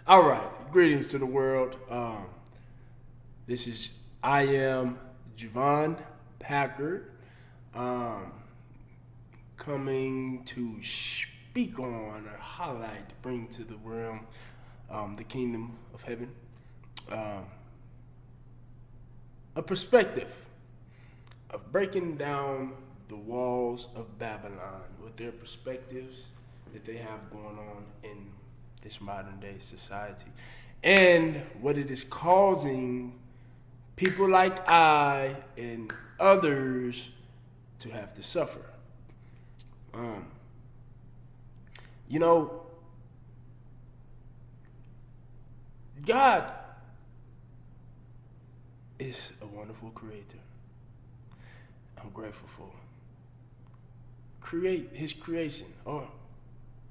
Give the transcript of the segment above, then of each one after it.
All right, greetings to the world. I am Javon Packard, um, coming to speak on or highlight, bring to the realm the kingdom of heaven, um, a perspective of breaking down the walls of Babylon with their perspectives that they have going on in this modern day society and what it is causing people like I and others to have to suffer. Um, you know, God is a wonderful creator. I'm grateful for his creation, or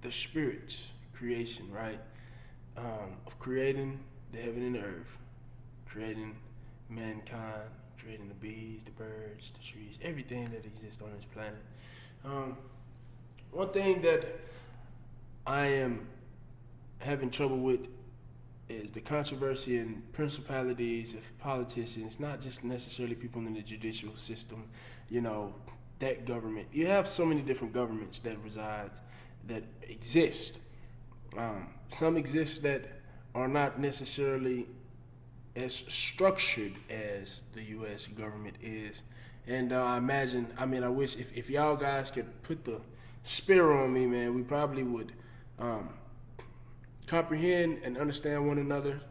the Spirit's creation, right? Of creating the heaven and the earth, creating mankind, creating the bees, the birds, the trees, everything that exists on this planet. One thing that I am having trouble with is the controversy and principalities of politicians, not just necessarily people in the judicial system, that government. You have so many different governments that exist. Some exist that are not necessarily as structured as the U.S. government is. And I wish if y'all guys could put the spear on me, man, we probably would comprehend and understand one another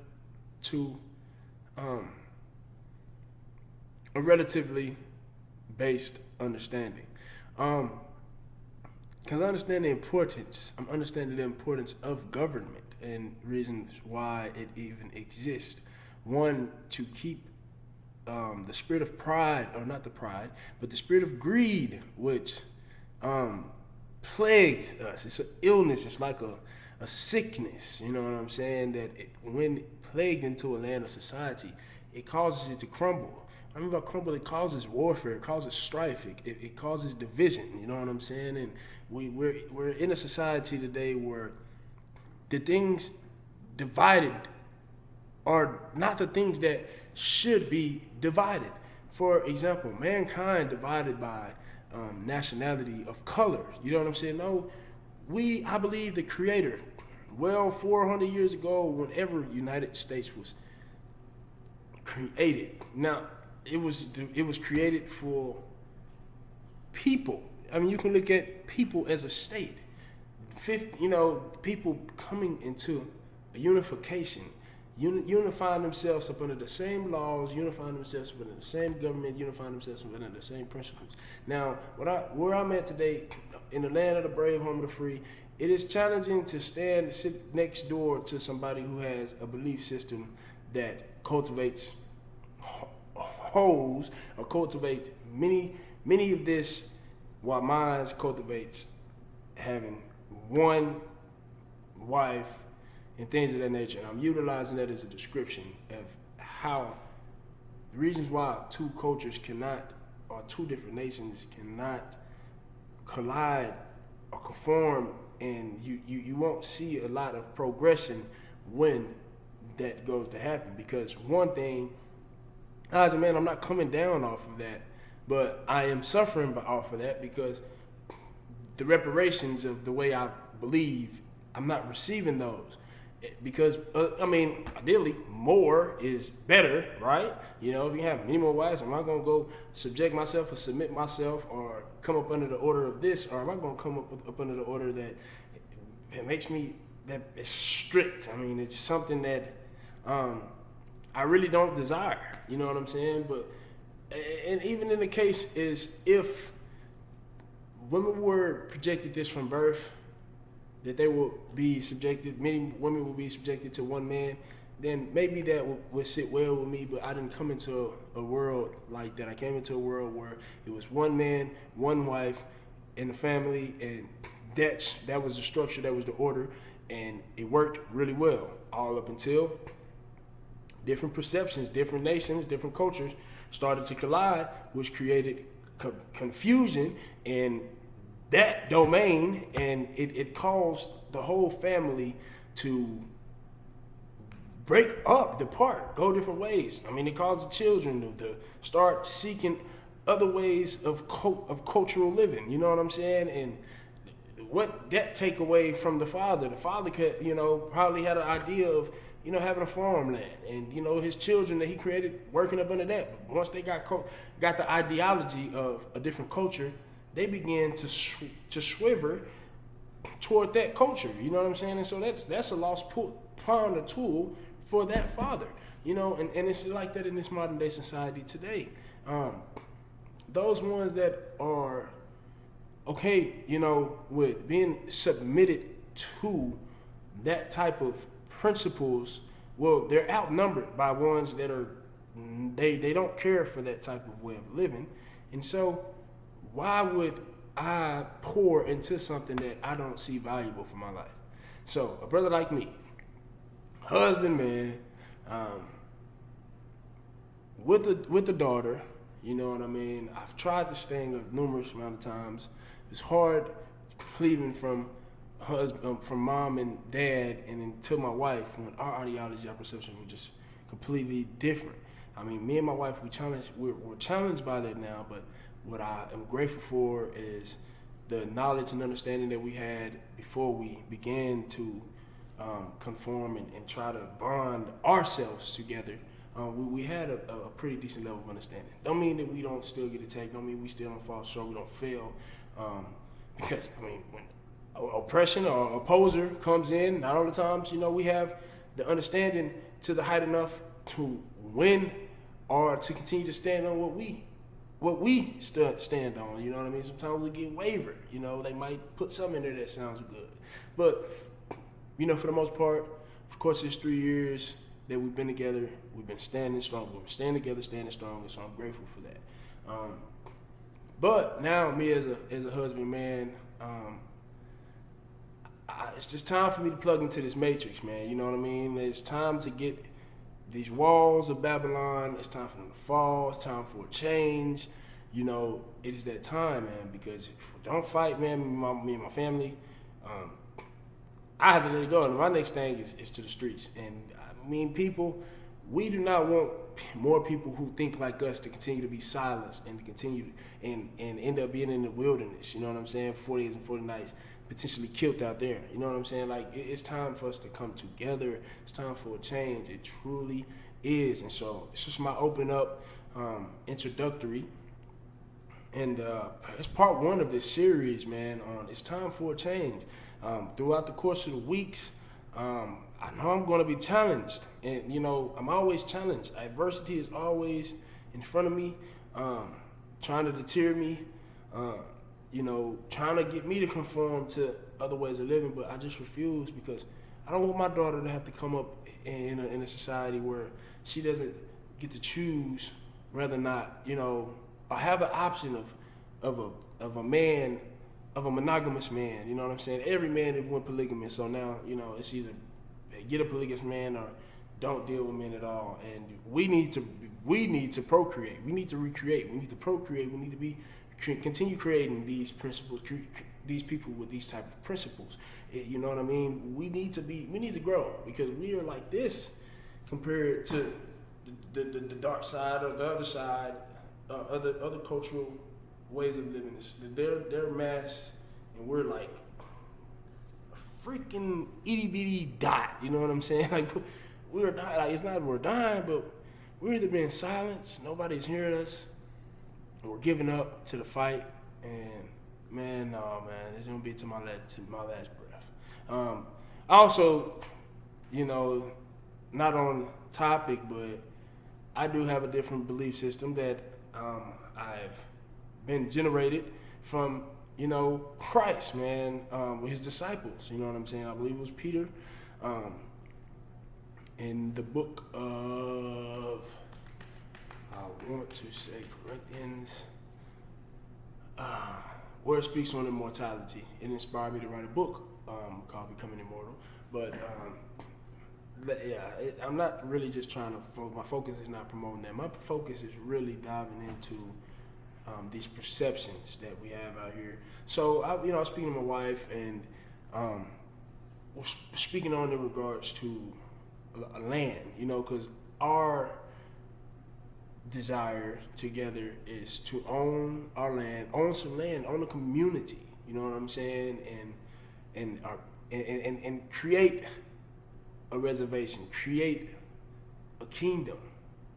to a relatively based understanding. Because I'm understanding the importance of government and reasons why it even exists. One, to keep the spirit of pride, or not the pride, but the spirit of greed, which plagues us. It's an illness. It's like a sickness. You know what I'm saying? That when plagued into a land or society, it causes it to crumble. I mean, by crumble, it causes warfare, it causes strife, it causes division. You know what I'm saying? And we're in a society today where the things divided are not the things that should be divided. For example, mankind divided by nationality of color. You know what I'm saying? No, I believe the Creator, 400 years ago, whenever United States was created. Now, it was created for people. I mean, you can look at people as a state. People coming into a unification, unifying themselves up under the same laws, unifying themselves up under the same government, unifying themselves up under the same principles. Now, where I'm at today, in the land of the brave, home of the free, it is challenging to sit next door to somebody who has a belief system that cultivates hoes, or cultivate many of this, while mine cultivates having one wife and things of that nature. And I'm utilizing that as a description of how the reasons why two cultures cannot, or two different nations cannot collide or conform, and you won't see a lot of progression when that goes to happen. Because one thing, as a man, I'm not coming down off of that, but I am suffering off of that because the reparations of the way I believe, I'm not receiving those. Because, ideally, more is better, right? If you have many more wives, am I going to go subject myself or submit myself or come up under the order of this? Or am I going to come up under the order that makes me, that is strict? I mean, it's something that I really don't desire. You know what I'm saying? But, and even in the case is, if women were projected this from birth, that they will be subjected, many women will be subjected to one man, then maybe that would sit well with me. But I didn't come into a world like that. I came into a world where it was one man, one wife, and the family, and that was the structure, that was the order, and it worked really well, all up until different perceptions, different nations, different cultures started to collide, which created confusion in that domain, and it caused the whole family to break up, depart, go different ways. I mean, it causes the children to start seeking other ways of cultural living. You know what I'm saying? And what that take away from the father? The father could, probably had an idea of, having a farmland, and his children that he created working up under that. But once they got the ideology of a different culture, they began to swiver toward that culture. You know what I'm saying? And so that's a lost pawn, a tool for that father. And it's like that in this modern day society today. Those ones that are okay, with being submitted to that type of principles, well, they're outnumbered by ones that are they don't care for that type of way of living. And so why would I pour into something that I don't see valuable for my life? So a brother like me, husband, man, with the daughter, you know what I mean? I've tried this thing a numerous amount of times. It's hard leaving from mom and dad and then to my wife when our ideology, our perception was just completely different. I mean, me and my wife, we're challenged by that now, but what I am grateful for is the knowledge and understanding that we had before we began to conform and try to bond ourselves together. We had a pretty decent level of understanding. Don't mean that we don't still get attacked. Don't mean we still don't fall short. We don't fail. Because, when oppression or opposer comes in, not all the times, we have the understanding to the height enough to win or to continue to stand on what we stand on. You know what I mean? Sometimes we get wavered. They might put something in there that sounds good. But, for the most part, of course, it's 3 years that we've been together. We've been standing strong. We've been standing together, standing strong, and so I'm grateful for that. But now, me as a husband, man, it's just time for me to plug into this matrix, man. You know what I mean? It's time to get these walls of Babylon. It's time for them to fall. It's time for a change. It is that time, man, because if we don't fight, man, me and my family, I have to let it go. And my next thing is to the streets. And people, we do not want more people who think like us to continue to be silenced and to continue and end up being in the wilderness. You know what I'm saying? 40 days and 40 nights, potentially killed out there. You know what I'm saying? Like, it's time for us to come together. It's time for a change. It truly is. And so it's just my open up introductory. And it's part 1 of this series, man, on it's time for a change. Throughout the course of the weeks, I know I'm going to be challenged, and I'm always challenged. Adversity is always in front of me, trying to deter me, trying to get me to conform to other ways of living, but I just refuse because I don't want my daughter to have to come up in a society where she doesn't get to choose whether or not, or have the option of a man, of a monogamous man. You know what I'm saying? Every man is one polygamous, so now, it's either get a polygamous man or don't deal with men at all. And we need to procreate. We need to recreate. We need to procreate. We need to continue creating these principles, these people with these type of principles. You know what I mean? We need to grow because we are like this compared to the dark side or the other side, other cultural ways of living. They're mass and we're like freaking itty bitty dot, you know what I'm saying? Like we're dying. Like, it's not we're dying, but we're either being silenced, nobody's hearing us, and we're giving up to the fight. And man, it's gonna be to my last breath. Also, not on topic, but I do have a different belief system that I've been generated from. Christ, man, with his disciples. You know what I'm saying? I believe it was Peter. In the book of, I want to say Corinthians, where it speaks on immortality. It inspired me to write a book called Becoming Immortal. But I'm not really just trying to, my focus is not promoting that. My focus is really diving into these perceptions that we have out here. So I was speaking to my wife and speaking on in regards to a land, because our desire together is to own our land, own some land, own a community. You know what I'm saying? And create a reservation, create a kingdom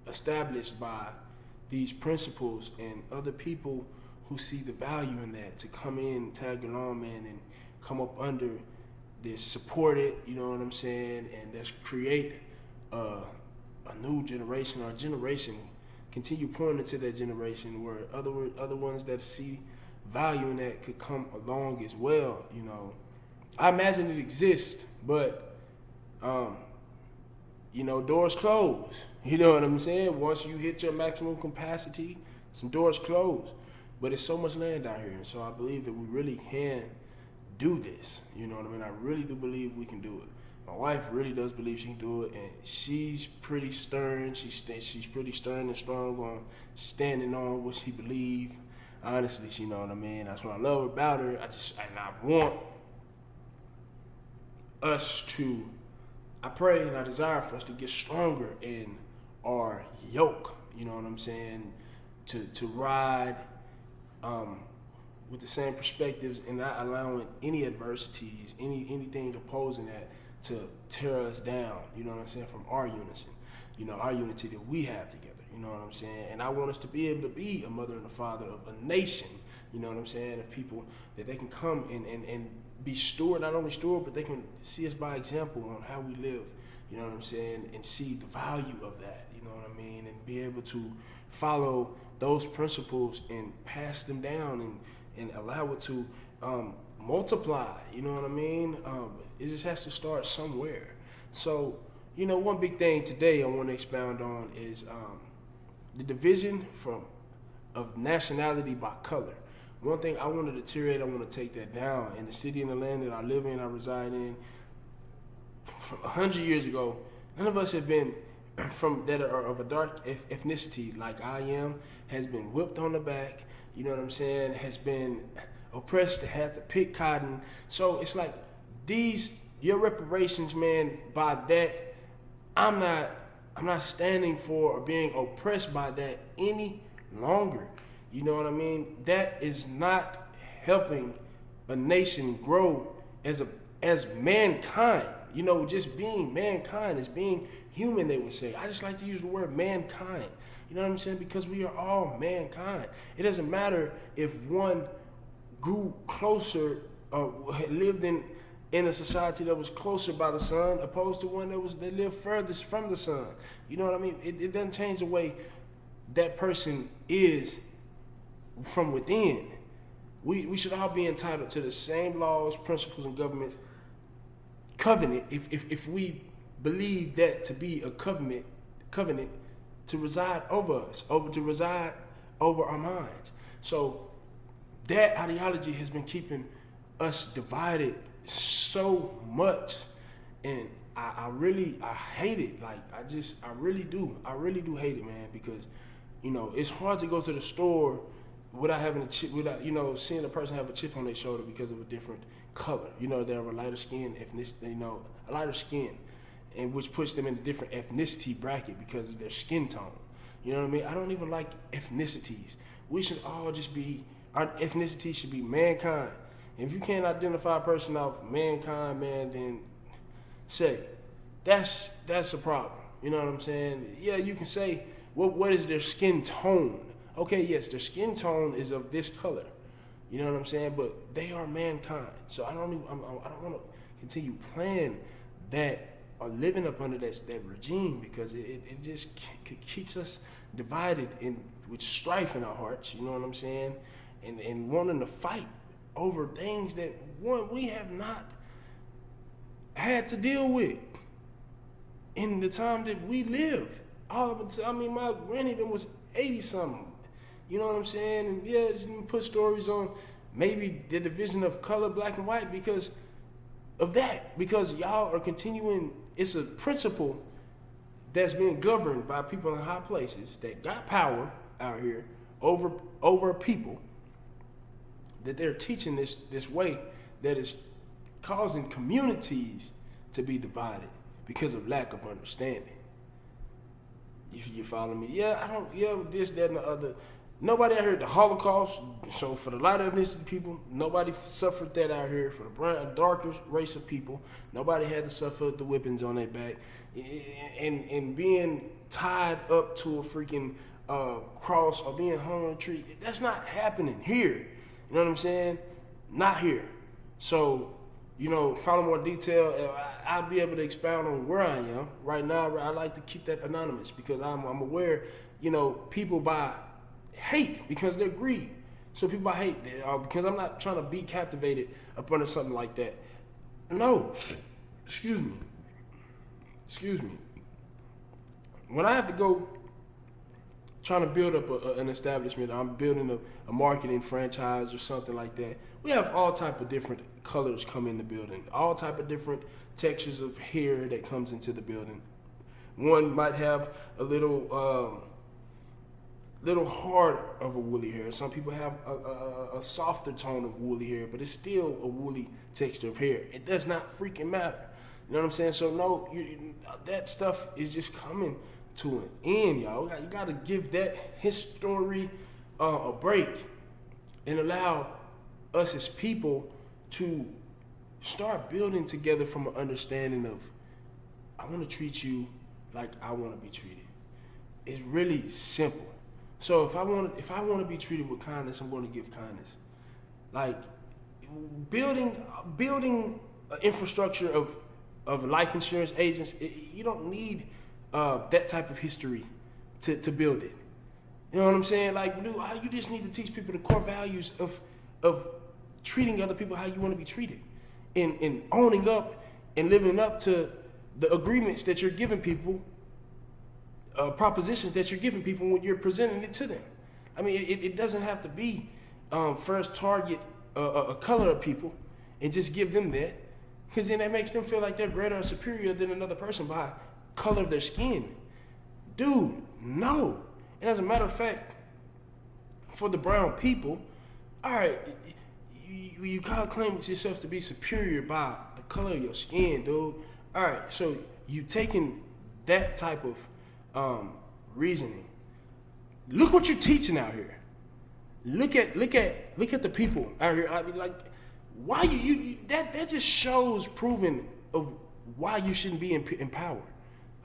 established by these principles and other people who see the value in that, to come in, tag along, man, and come up under this, support it, you know what I'm saying, and let's create a new generation, or generation, continue pouring into that generation where other ones that see value in that could come along as well. I imagine it exists, but doors close. You know what I'm saying? Once you hit your maximum capacity, some doors close. But it's so much land out here, and so I believe that we really can do this. You know what I mean? I really do believe we can do it. My wife really does believe she can do it, and she's pretty stern. She's pretty stern and strong on standing on what she believes. Honestly, you know what I mean? That's what I love about her. I want us to, I pray and I desire for us to get stronger in our yoke. You know what I'm saying? To ride with the same perspectives and not allowing any adversities, anything opposing that to tear us down, you know what I'm saying, from our unison, our unity that we have together, you know what I'm saying? And I want us to be able to be a mother and a father of a nation, you know what I'm saying, of people that they can come and be steward, not only steward, but they can see us by example on how we live, you know what I'm saying, and see the value of that, you know what I mean, and be able to follow those principles and pass them down and allow it to multiply, you know what I mean? It just has to start somewhere. So, one big thing today I want to expound on is the division of nationality by color. One thing I want to deteriorate, I want to take that down. In the city and the land that I live in, I reside in, from 100 years ago, none of us have been that are of a dark ethnicity like I am, has been whipped on the back, you know what I'm saying, has been oppressed, had to pick cotton. So it's like your reparations, man, by that, I'm not standing for or being oppressed by that any longer. You know what I mean? That is not helping a nation grow as mankind. Just being mankind, as being human, they would say. I just like to use the word mankind. You know what I'm saying? Because we are all mankind. It doesn't matter if one grew closer, lived in a society that was closer by the sun, opposed to one that lived furthest from the sun. You know what I mean? It doesn't change the way that person is from within. We should all be entitled to the same laws, principles, and covenant, if we believe that to be a covenant to reside over us, to reside over our minds. So that ideology has been keeping us divided so much, and I hate it. Like I really do hate it, man, because it's hard to go to the store without having a chip, without seeing a person have a chip on their shoulder because of a different color. They have a lighter skin, a lighter skin, and which puts them in a different ethnicity bracket because of their skin tone. You know what I mean? I don't even like ethnicities. We should all just be, our ethnicity should be mankind. And if you can't identify a person off mankind, man, then say, that's a problem. You know what I'm saying? Yeah, you can say, what is their skin tone? Okay, yes, their skin tone is of this color. You know what I'm saying? But they are mankind. So I don't want to continue playing that or living up under that regime, because it just keeps us divided with strife in our hearts. You know what I'm saying? And wanting to fight over things that we have not had to deal with in the time that we live. All of it. I mean, my granny was 80-something. You know what I'm saying? And yeah, just put stories on maybe the division of color, black and white, because of that. Because y'all are continuing, it's a principle that's being governed by people in high places that got power out here over people, that they're teaching this way that is causing communities to be divided because of lack of understanding. You follow me? This, that, and the other. Nobody out here the Holocaust. So for the light ethnicity people, nobody suffered that out here. For the brown, darker race of people, nobody had to suffer the whippings on their back, and being tied up to a freaking cross or being hung on a tree. That's not happening here. You know what I'm saying? Not here. So, follow more detail. I'll be able to expound on where I am. Right now, I like to keep that anonymous because I'm aware, people by hate because they're greed. So people by hate, because I'm not trying to be captivated up under something like that. No. Excuse me. When I have to go trying to build up an establishment, I'm building a marketing franchise or something like that. We have all type of different colors come in the building, all type of different textures of hair that comes into the building. One might have a little hard of a woolly hair. Some people have a softer tone of woolly hair, but it's still a woolly texture of hair. It does not freaking matter. You know what I'm saying? So no, that stuff is just coming to an end, y'all. You got to give that history a break and allow us as people to start building together from an understanding of, I want to treat you like I want to be treated. It's really simple. So if I want to be treated with kindness, I'm going to give kindness. Like building an infrastructure of life insurance agents, you don't need that type of history to build it. You know what I'm saying? Like, dude, you just need to teach people the core values of treating other people how you want to be treated, and owning up and living up to the agreements that you're giving people, propositions that you're giving people when you're presenting it to them. I mean, it doesn't have to be first target a color of people and just give them that, because then that makes them feel like they're greater or superior than another person by color of their skin. Dude, no. And as a matter of fact, for the brown people, all right, you kind of claim yourselves to be superior by the color of your skin, dude. All right, so you taking that type of reasoning. Look what you're teaching out here. Look at the people out here. I mean, like, why that just shows proving of why you shouldn't be in power.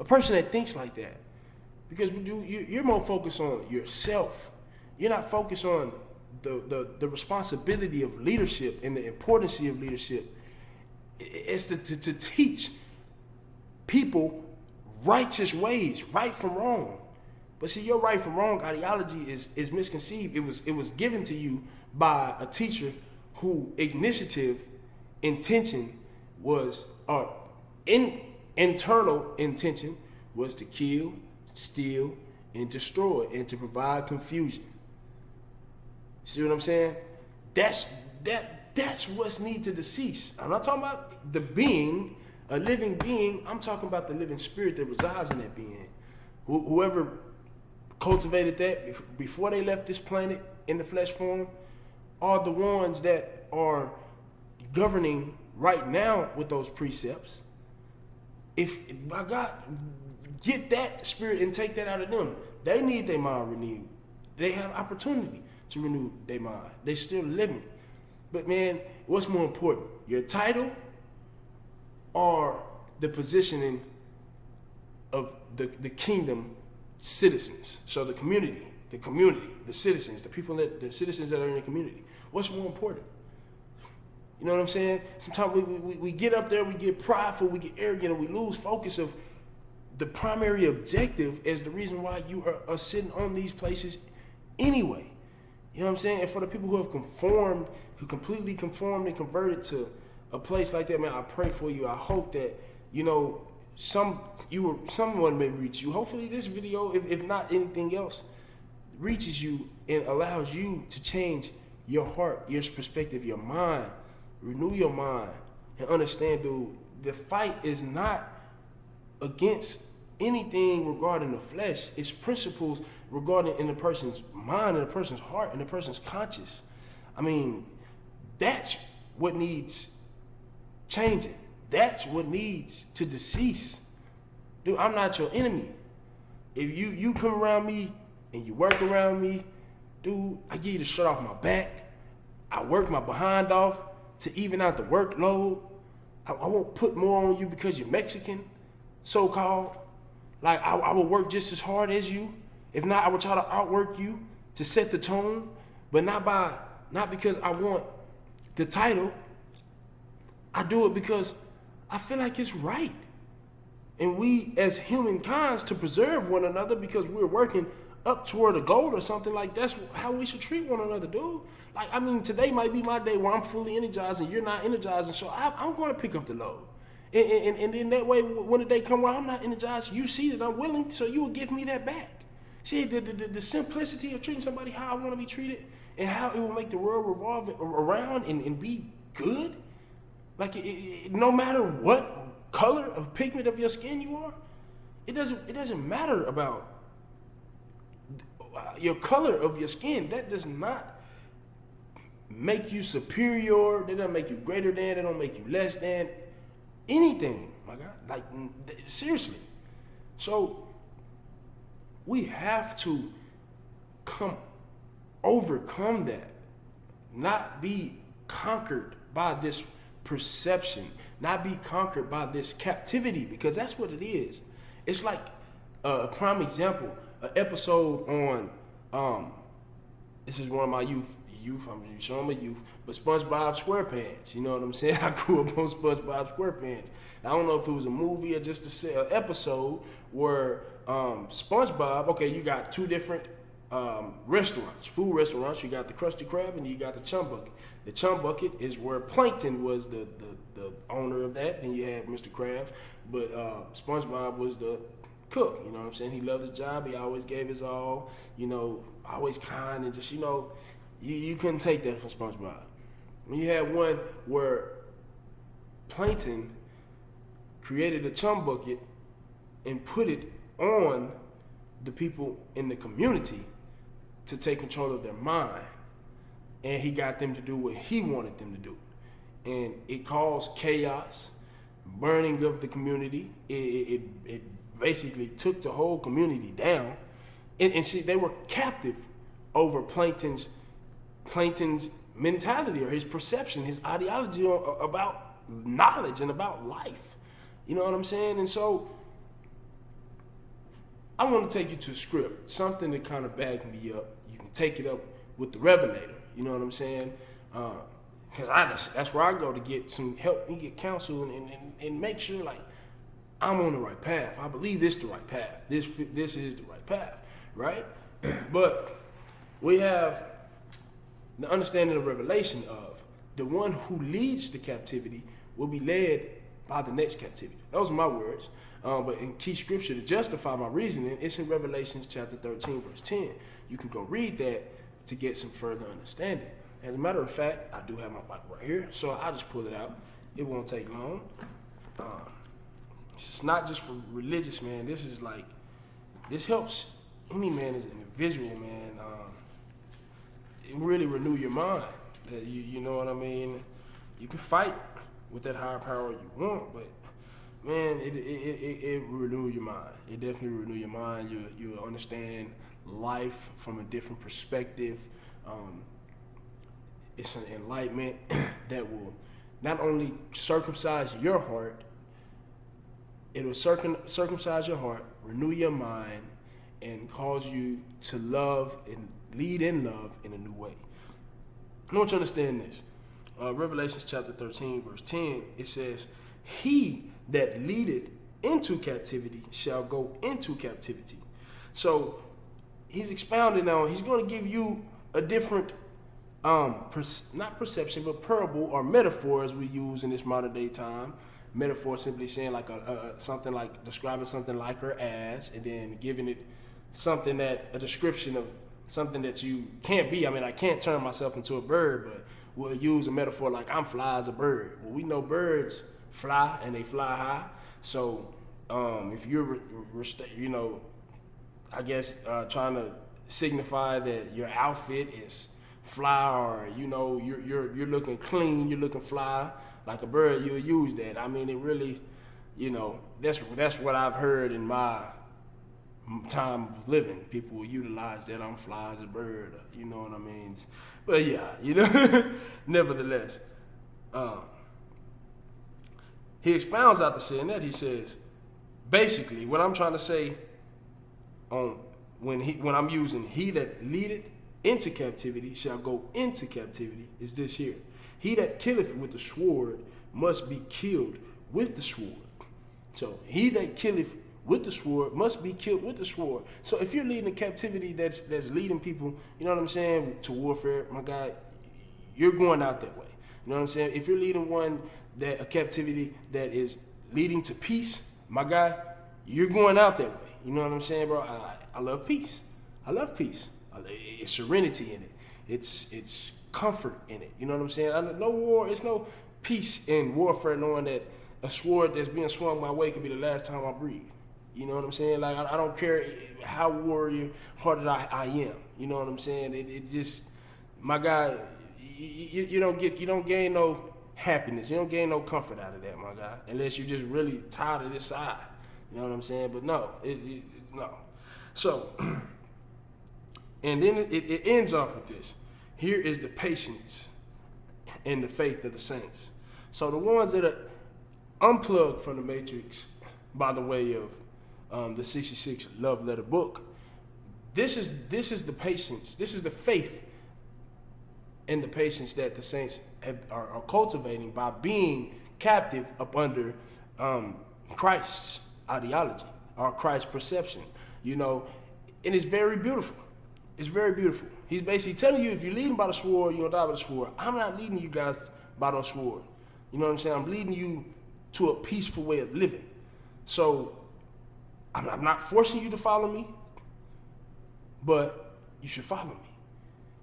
A person that thinks like that, because you're more focused on yourself. You're not focused on the responsibility of leadership and the importance of leadership. It's to teach people righteous ways, right from wrong. But see, your right from wrong ideology is misconceived. It was given to you by a teacher who internal intention was to kill, steal, and destroy, and to provide confusion. See what I'm saying? That's what's need to cease. I'm not talking about the being, a living being. I'm talking about the living spirit that resides in that being. Whoever cultivated that before they left this planet in the flesh form are the ones that are governing right now with those precepts. If by God, get that spirit and take that out of them. They need their mind renewed. They have opportunity to renew their mind. They still living. But man, what's more important? Your title or the positioning of the kingdom citizens? So the community, the citizens, the citizens that are in the community. What's more important? You know what I'm saying? Sometimes we get up there, we get prideful, we get arrogant, and we lose focus of the primary objective as the reason why you are sitting on these places anyway. You know what I'm saying? And for the people who have completely conformed and converted to a place like that, man, I pray for you. I hope that, someone may reach you. Hopefully this video, if not anything else, reaches you and allows you to change your heart, your perspective, your mind. Renew your mind and understand, dude, the fight is not against anything regarding the flesh. It's principles regarding in the person's mind, in the person's heart, in the person's conscience. I mean, that's what needs changing. That's what needs to decease. Dude, I'm not your enemy. If you come around me and you work around me, dude, I give you the shirt off my back. I work my behind off to even out the workload. I won't put more on you because you're Mexican, so-called. Like, I will work just as hard as you. If not, I will try to outwork you to set the tone, but not because I want the title. I do it because I feel like it's right. And we, as humankind, to preserve one another because we're working up toward a goal or something, like that's how we should treat one another, dude. Like, I mean, today might be my day where I'm fully energized and you're not energized, and so I'm going to pick up the load. And in that way, when the day come where I'm not energized, you see that I'm willing, so you will give me that back. See, the simplicity of treating somebody how I want to be treated and how it will make the world revolve around and be good. Like, no matter what color of pigment of your skin you are, it doesn't matter about your color of your skin. That does not make you superior. That doesn't make you greater than. That don't make you less than anything, my God. Like, seriously. So we have to overcome that, not be conquered by this perception, not be conquered by this captivity, because that's what it is. It's like a prime example, an episode on this is one of my youth, I'm showing my youth, but SpongeBob SquarePants, you know what I'm saying? I grew up on SpongeBob SquarePants. I don't know if it was a movie or just an episode where SpongeBob, okay, you got two different restaurants, food restaurants. You got the Krusty Krab and you got the Chum Bucket. The Chum Bucket is where Plankton was the owner of that. Then you had Mr. Krabs, but SpongeBob was the cook. You know what I'm saying? He loved his job. He always gave his all. You know, always kind and just, you know, you couldn't take that from SpongeBob. And you had one where Plankton created a Chum Bucket and put it on the people in the community to take control of their mind. And he got them to do what he wanted them to do. And it caused chaos, burning of the community. It basically took the whole community down. And see, they were captive over Plankton's mentality or his perception, his ideology about knowledge and about life. You know what I'm saying? And so I want to take you to a script, something to kind of back me up. You can take it up with the Revelator. You know what I'm saying? Because that's where I go to get some help and get counsel and make sure, like, I'm on the right path. I believe this is the right path. This is the right path, right? But we have the understanding of revelation of the one who leads the captivity will be led by the next captivity. Those are my words. But in key scripture to justify my reasoning, it's in Revelation chapter 13, verse 10. You can go read that to get some further understanding. As a matter of fact, I do have my Bible right here, so I'll just pull it out. It won't take long. It's not just for religious, man. This helps any man as an individual, man. It really renew your mind. You know what I mean? You can fight with that higher power you want, but man, it renew your mind. It definitely renew your mind. You understand life from a different perspective. It's an enlightenment that will not only circumcise your heart, it will circumcise your heart, renew your mind, and cause you to love and lead in love in a new way. I want you to understand this. Revelation chapter 13, verse 10, it says, "He that leadeth into captivity shall go into captivity." So he's expounding on, he's going to give you a different, not perception, but parable or metaphor as we use in this modern day time. Metaphor simply saying like something like, describing something like or as, and then giving it something that, a description of something that you can't be. I mean, I can't turn myself into a bird, but we'll use a metaphor like I'm fly as a bird. Well, we know birds fly and they fly high. So if you're, I guess trying to signify that your outfit is fly, or you're looking clean, you're looking fly like a bird, you'll use that. I mean, it really You know, that's what I've heard in my time of living. People will utilize that I'm fly as a bird. You know what I mean? But yeah, you know, nevertheless, um, he expounds after saying that. He says, basically, what I'm trying to say on when I'm using he that leadeth into captivity shall go into captivity is this here. He that killeth with the sword must be killed with the sword. So he that killeth with the sword must be killed with the sword. So if you're leading a captivity that's leading people, you know what I'm saying, to warfare, my guy, you're going out that way. You know what I'm saying? If you're leading a captivity that is leading to peace, my guy, you're going out that way. You know what I'm saying, bro? I love peace. I love peace. It's serenity in it. It's comfort in it. You know what I'm saying? No war. It's no peace in warfare, knowing that a sword that's being swung my way could be the last time I breathe. You know what I'm saying? Like I don't care how warrior-hearted I am. You know what I'm saying? It just, my guy, you don't gain no happiness. You don't gain no comfort out of that, my guy, unless you're just really tired of this side. You know what I'm saying? But no, no. So, and then it ends off with this. Here is the patience and the faith of the saints. So the ones that are unplugged from the matrix by the way of the 66 Love Letter book, this is the patience, this is the faith and the patience that the saints are cultivating by being captive up under Christ's ideology or Christ's perception, you know, and it's very beautiful. It's very beautiful. He's basically telling you, if you're leading by the sword, you're gonna die by the sword. I'm not leading you guys by the sword. You know what I'm saying? I'm leading you to a peaceful way of living. So I'm not forcing you to follow me, but you should follow me.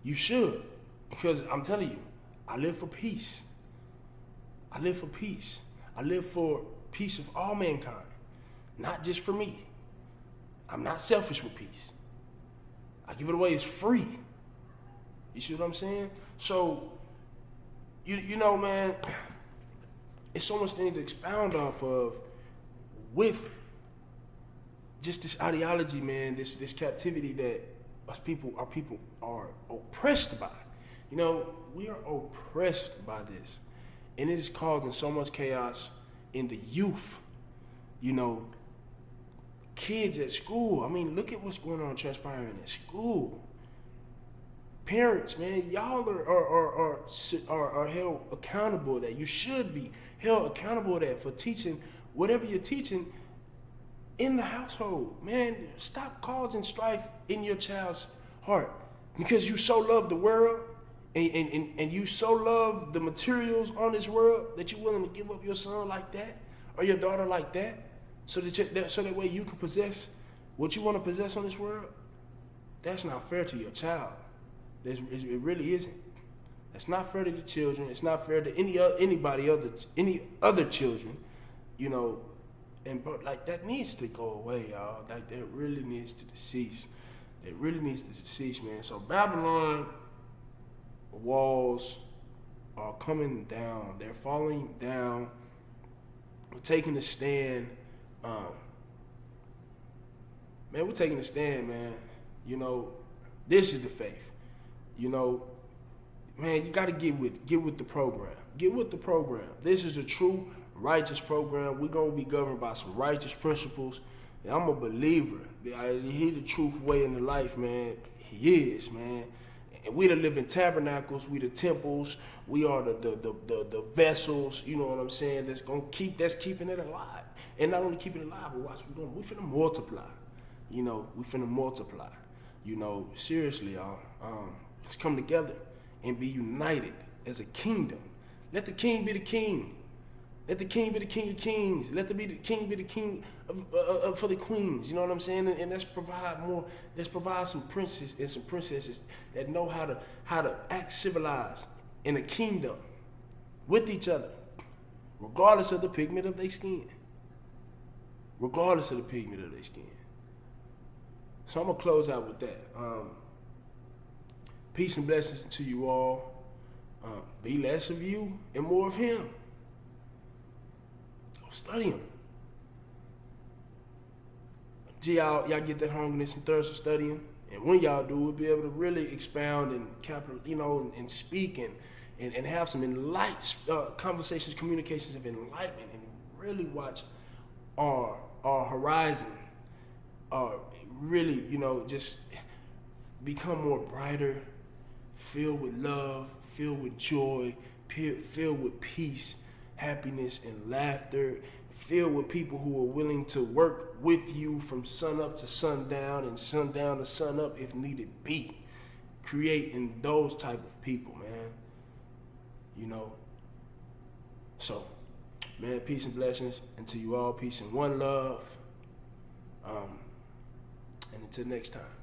You should, because I'm telling you, I live for peace. I live for peace. I live for peace of all mankind, not just for me. I'm not selfish with peace. I give it away, it's free. You see what I'm saying? So, you know, man, it's so much things to expound off of with just this ideology, man, this captivity that our people are oppressed by. You know, we are oppressed by this. And it is causing so much chaos in the youth. You know, kids at school. I mean, look at what's going on transpiring at school. Parents, man, y'all are held accountable that you should be held accountable that for teaching whatever you're teaching in the household. Man, stop causing strife in your child's heart because you so love the world and you so love the materials on this world that you're willing to give up your son like that or your daughter like that so that way you can possess what you want to possess on this world. That's not fair to your child. It really isn't. That's not fair to the children. It's not fair to any other children, you know. But like that needs to go away, y'all. Like that really needs to cease. It really needs to cease, man. So Babylon walls are coming down. They're falling down. We're taking a stand. Man, we're taking a stand, man. You know, this is the faith. You know, man, you got to get with the program. Get with the program. This is a true righteous program. We're going to be governed by some righteous principles. And I'm a believer. He's the truth way in the life, man. He is, man. And we the living tabernacles. We the temples. We are the vessels. You know what I'm saying? That's keeping it alive. And not only keeping it alive, but watch we finna multiply. You know, we finna multiply. You know, seriously, y'all. Let's come together and be united as a kingdom. Let the king be the king. Let the king be the king of kings. Let the king be the king for the queens. You know what I'm saying? And let's provide more. Let's provide some princes and some princesses that know how to act civilized in a kingdom with each other, regardless of the pigment of their skin. Regardless of the pigment of their skin. So I'm gonna close out with that. Peace and blessings to you all. Be less of you and more of him. Go study him. y'all get that hungerness and thirst for studying. And when y'all do, we'll be able to really expound and and speak and have some conversations, communications of enlightenment, and really watch our horizon, really, just become more brighter, filled with love, filled with joy, filled with peace, happiness, and laughter, filled with people who are willing to work with you from sun up to sundown and sundown to sun up if needed be. Creating those type of people, man. So, man, peace and blessings. And to you all, peace and one love. And until next time.